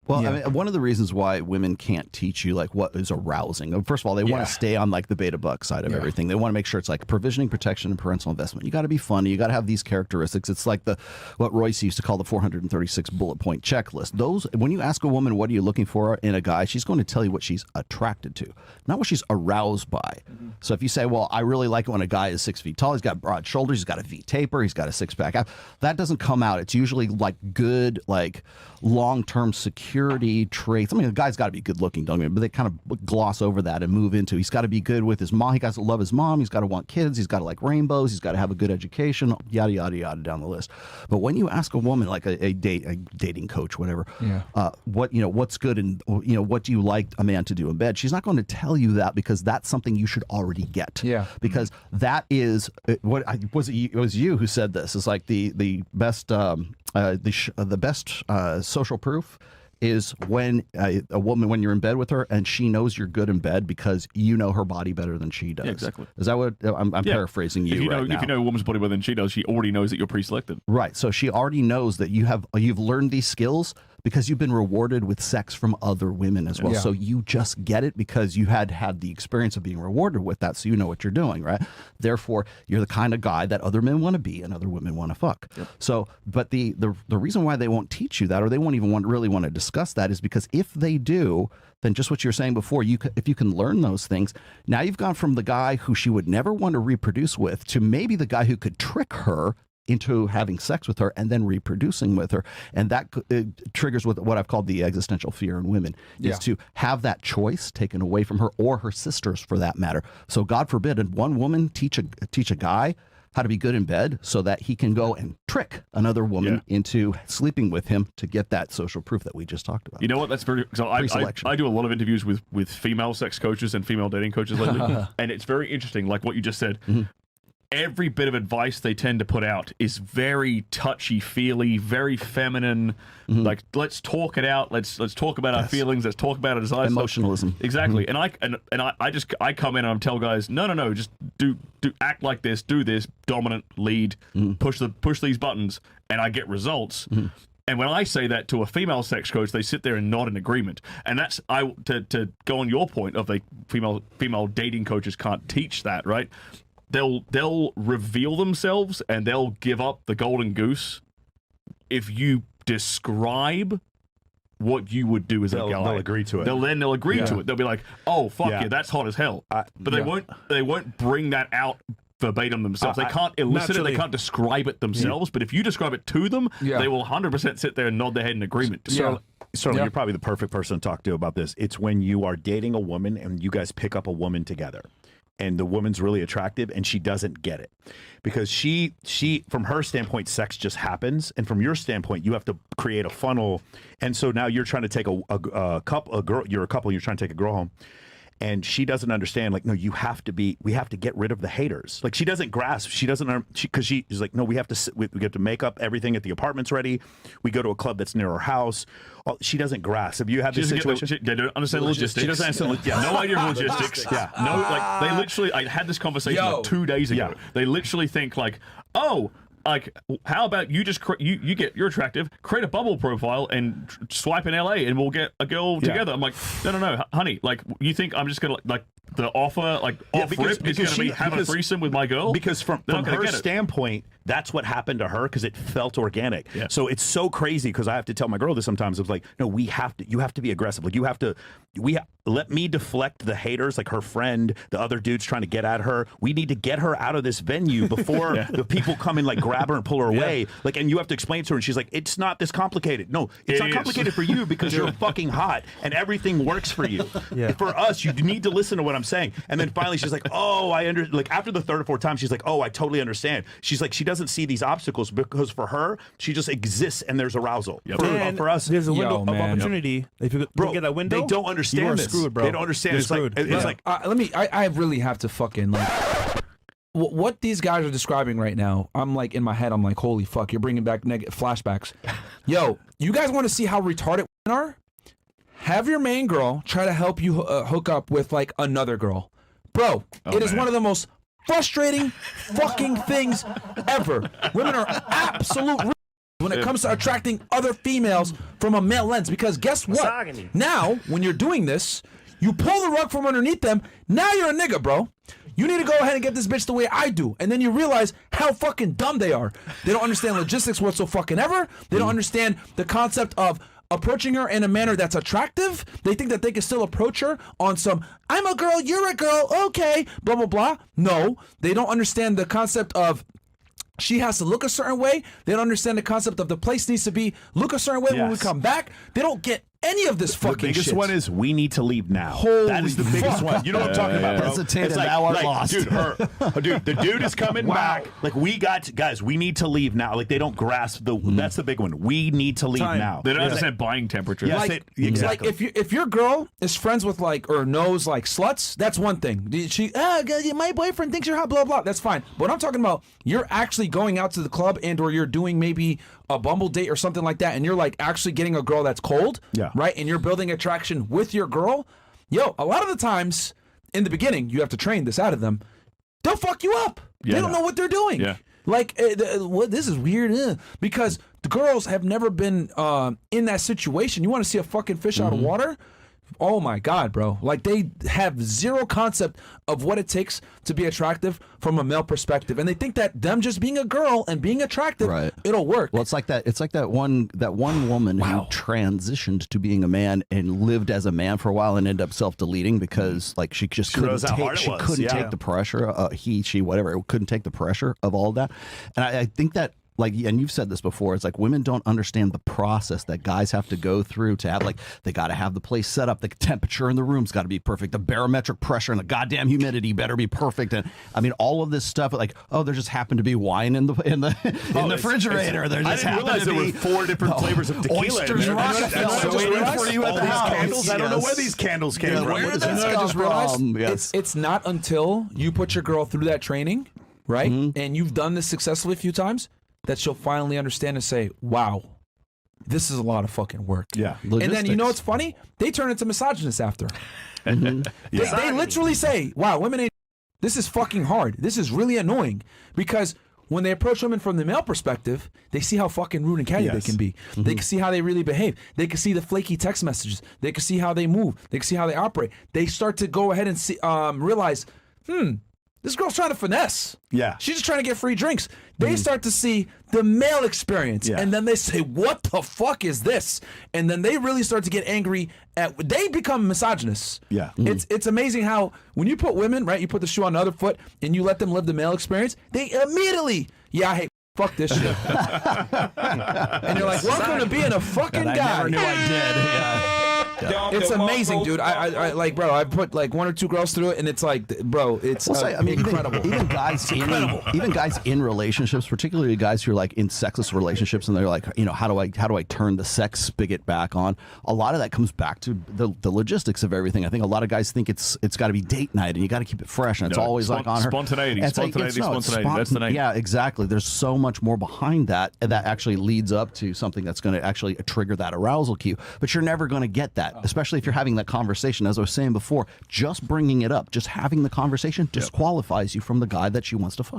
Well, Yeah. I mean, one of the reasons why women can't teach you like what is arousing. First of all, they want to stay on like the beta buck side of everything. They want to make sure it's like provisioning, protection, and parental investment. You got to be funny. You got to have these characteristics. It's like what Royce used to call the 436 bullet point checklist. Those, when you ask a woman what are you looking for in a guy, she's going to tell you what she's attracted to, not what she's aroused by. So if you say, well, I really like it when a guy is 6 feet tall, he's got broad shoulders, he's got a V taper, he's got a six pack. That doesn't come out. It's usually like good, like long-term security traits. I mean, the guy's got to be good looking, don't get me wrong, but they kind of gloss over that and move into he's got to be good with his mom. He got to love his mom. He's got to want kids. He's got to like rainbows. He's got to have a good education, yada, yada, yada down the list. But when you ask a woman, like a dating coach, whatever, what's good and, what do you like a man to do in bed? She's not going to tell you that because that's something you should already get. Yeah. Because that is it was you who said this. It's like the best social proof is when a woman, when you're in bed with her and she knows you're good in bed because you know her body better than she does. Yeah, exactly. Is that what I'm paraphrasing you right now? If you know a woman's body better than she does, she already knows that you're pre-selected. Right. So she already knows that you've learned these skills because you've been rewarded with sex from other women as well. Yeah. So you just get it because you had the experience of being rewarded with that. So you know what you're doing, right? Therefore, you're the kind of guy that other men want to be and other women want to fuck. Yep. So, but the reason why they won't teach you that, or they won't even really want to discuss that, is because if they do, then just what you're saying before, if you can learn those things, now you've gone from the guy who she would never want to reproduce with to maybe the guy who could trick her into having sex with her and then reproducing with her. And that triggers what I've called the existential fear in women, is to have that choice taken away from her, or her sisters for that matter. So God forbid, and one woman teach a guy how to be good in bed so that he can go and trick another woman into sleeping with him to get that social proof that we just talked about. You know what? That's very. So I do a lot of interviews with female sex coaches and female dating coaches lately, and it's very interesting. Like what you just said. Mm-hmm. Every bit of advice they tend to put out is very touchy-feely, very feminine. Mm-hmm. Like, let's talk it out. Let's talk about our feelings. Let's talk about our desires. Emotionalism. Exactly. Mm-hmm. And I come in and I tell guys, no, just do act like this, do this, dominant, lead, push these buttons, and I get results. Mm-hmm. And when I say that to a female sex coach, they sit there and nod in agreement. And that's to go on your point of the female dating coaches can't teach that, right? They'll reveal themselves and they'll give up the golden goose if you describe what you would do as a guy. They'll agree to it. They'll agree to it. They'll be like, "Oh fuck yeah, that's hot as hell." But they won't bring that out verbatim themselves. They can't elicit it. They can't describe it themselves. But if you describe it to them, they will 100% sit there and nod their head in agreement. So you're probably the perfect person to talk to about this. It's when you are dating a woman and you guys pick up a woman together, and the woman's really attractive and she doesn't get it because she from her standpoint, sex just happens, and from your standpoint, you have to create a funnel. And so now you're trying to take a girl, you're a couple, and you're trying to take a girl home, and she doesn't understand. Like, no, we have to get rid of the haters. Like, she doesn't grasp. She doesn't, because she's like, no, we have to make up everything at the apartment's ready. We go to a club that's near our house. She doesn't grasp. Have you had this situation? They don't understand logistics. She doesn't understand. No idea of logistics. No, like they literally. I had this conversation like 2 days ago. Yeah. They literally think like, oh. Like, how about you just you're attractive, create a bubble profile and swipe in LA and we'll get a girl together. I'm like, no, honey. Like, you think I'm just gonna like the offer off rip is gonna be have a threesome with my girl? Because from her standpoint, that's what happened to her because it felt organic. Yeah. So it's so crazy because I have to tell my girl this sometimes. It's like, no, you have to be aggressive. Like, let me deflect the haters, like her friend, the other dude's trying to get at her. We need to get her out of this venue before the people come and like grab her and pull her away. Like, and you have to explain to her, and she's like, it's not this complicated. No, it's not complicated for you because you're fucking hot and everything works for you. For us, you need to listen to what I'm saying. And then finally she's like, oh, like after the third or fourth time, she's like, oh, I totally understand. She's like, she doesn't see these obstacles because for her, she just exists and there's arousal. Yep. For us, there's a window of opportunity. If you get that window, they don't understand this. Screwed, bro. They don't understand. It's like I really have to fucking like what these guys are describing right now. I'm like in my head. I'm like, holy fuck, you're bringing back flashbacks. Yo, you guys want to see how retarded women are? Have your main girl try to help you hook up with like another girl, bro. It is one of the most frustrating fucking things ever. Women are absolute when it comes to attracting other females from a male lens. Because guess what? Misogyny. Now, when you're doing this, you pull the rug from underneath them. Now you're a nigga, bro. You need to go ahead and get this bitch the way I do. And then you realize how fucking dumb they are. They don't understand logistics whatsoever. They don't understand the concept of approaching her in a manner that's attractive. They think that they can still approach her on some, I'm a girl, you're a girl, okay, blah, blah, blah. No, they don't understand the concept of she has to look a certain way. They don't understand the concept of the place needs to be look a certain way when we come back. They don't get any of this fucking The biggest shit. one is we need to leave now. Holy that is the biggest fuck. one. You know what I'm talking about, bro? Hesitated, It's like, now are lost. Dude, the dude is coming back. Like guys, we need to leave now. Like they don't grasp the. That's the big one. We need to leave now. They don't understand buying temperature. Yes, exactly. Like if your girl is friends with like or knows like sluts, that's one thing. She my boyfriend thinks you're hot, blah blah. That's fine. But I'm talking about you're actually going out to the club and or you're doing maybe a Bumble date or something like that, and you're like actually getting a girl that's cold, right? And you're building attraction with your girl. Yo, a lot of the times in the beginning, you have to train this out of them. They'll fuck you up. They don't know what they're doing. Yeah. Like, what? This is weird because the girls have never been in that situation. You want to see a fucking fish out of water? Oh my God, bro. Like they have zero concept of what it takes to be attractive from a male perspective. And they think that them just being a girl and being attractive, it'll work. Well, it's like that one woman who transitioned to being a man and lived as a man for a while and ended up self-deleting because like she just couldn't take the pressure, she, whatever, couldn't take the pressure of all that. And I think that, like, and you've said this before, it's like women don't understand the process that guys have to go through to have, like, they got to have the place set up, the temperature in the room's got to be perfect, the barometric pressure and the goddamn humidity better be perfect, and I mean all of this stuff. Like, oh, there just happened to be wine in the refrigerator. There just I didn't realize there were 4 different flavors of tequila. Oysters for you at the house. I don't know where these candles came from. Where did that come from? It's not until you put your girl through that training, right? And you've done this successfully a few times, that she'll finally understand and say, wow, this is a lot of fucking work. Yeah. And then you know what's funny? They turn into misogynists after. They literally say, wow, women ain't, this is fucking hard. This is really annoying. Because when they approach women from the male perspective, they see how fucking rude and catty they can be. They can see how they really behave. They can see the flaky text messages. They can see how they move. They can see how they operate. They start to go ahead and see, realize, this girl's trying to finesse. Yeah. She's just trying to get free drinks. They start to see the male experience. Yeah. And then they say, what the fuck is this? And then they really start to get angry they become misogynists. Yeah. It's amazing how when you put women, right, you put the shoe on the other foot and you let them live the male experience, they immediately, I hate fuck this shit. And you're like, welcome to being a fucking guy. I never knew I did. It's amazing, dude. I like, bro, I put like 1 or 2 girls through it, and it's like, bro, it's incredible. Even guys in relationships, particularly guys who are like in sexless relationships, and they're like, you know, how do I turn the sex spigot back on? A lot of that comes back to the logistics of everything. I think a lot of guys think it's got to be date night, and you got to keep it fresh, and it's always like on her spontaneity. That's the name. Yeah, exactly. There's so much more behind that actually leads up to something that's going to actually trigger that arousal cue. But you're never going to get that. Especially if you're having that conversation. As I was saying before, just bringing it up, just having the conversation disqualifies you from the guy that she wants to fuck.